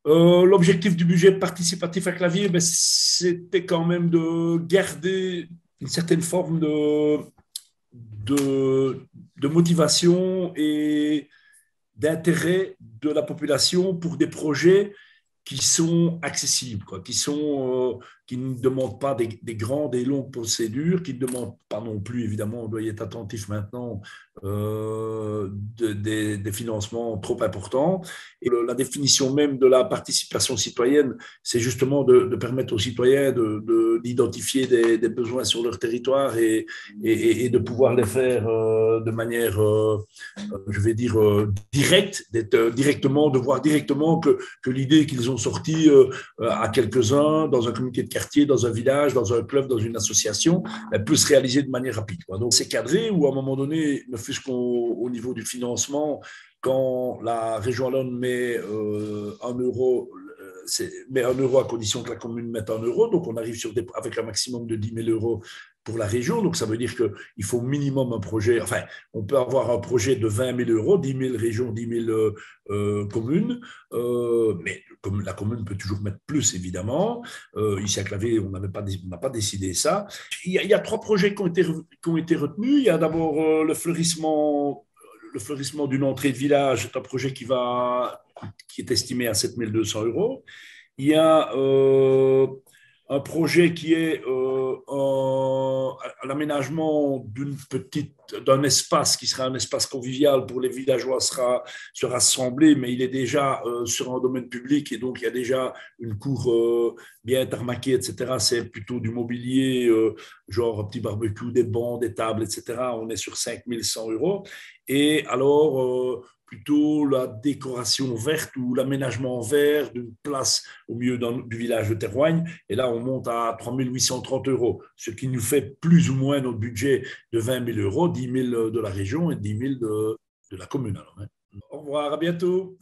L'objectif du budget participatif à Clavier, ben, c'était quand même de garder une certaine forme de, de motivation et d'intérêt de la population pour des projets qui sont accessibles, quoi, qui ne demandent pas des grandes et longues procédures, qui ne demandent pas non plus, évidemment, on doit y être attentif maintenant, des financements trop importants. Et la définition même de la participation citoyenne, c'est justement de permettre aux citoyens d'identifier des besoins sur leur territoire et de pouvoir les faire de manière je vais dire, direct, d'être directement, de voir directement que l'idée qu'ils ont sortie à quelques-uns dans un comité de quartier, dans un village, dans un club, dans une association, elle peut se réaliser de manière rapide, quoi. Donc c'est cadré ou à un moment donné, ne fût-ce qu'au niveau du financement, quand la région Wallonne met 1 euro, mais 1 euro à condition que la commune mette 1 euro. Donc, on arrive avec un maximum de 10 000 euros pour la région. Donc, ça veut dire qu'il faut au minimum un projet. Enfin, on peut avoir un projet de 20 000 euros, 10 000 régions, 10 000 communes. Mais comme la commune peut toujours mettre plus, évidemment. Ici à Clavier, on n'a pas décidé ça. Il y a trois projets qui ont été retenus. Il y a d'abord le fleurissement d'une entrée de village. C'est un projet qui est estimé à 7 200 euros. Il y a un projet qui est l'aménagement d'un espace qui sera un espace convivial pour les villageois se rassembler, mais il est déjà sur un domaine public et donc il y a déjà une cour bien tarmaquée, etc. C'est plutôt du mobilier, genre un petit barbecue, des bancs, des tables, etc. On est sur 5 100 euros. Et alors, plutôt la décoration verte ou l'aménagement vert d'une place au milieu du village de Terroigne. Et là, on monte à 3 830 euros, ce qui nous fait plus ou moins notre budget de 20 000 euros, 10 000 de la région et 10 000 de la commune. Alors, hein. Au revoir, à bientôt.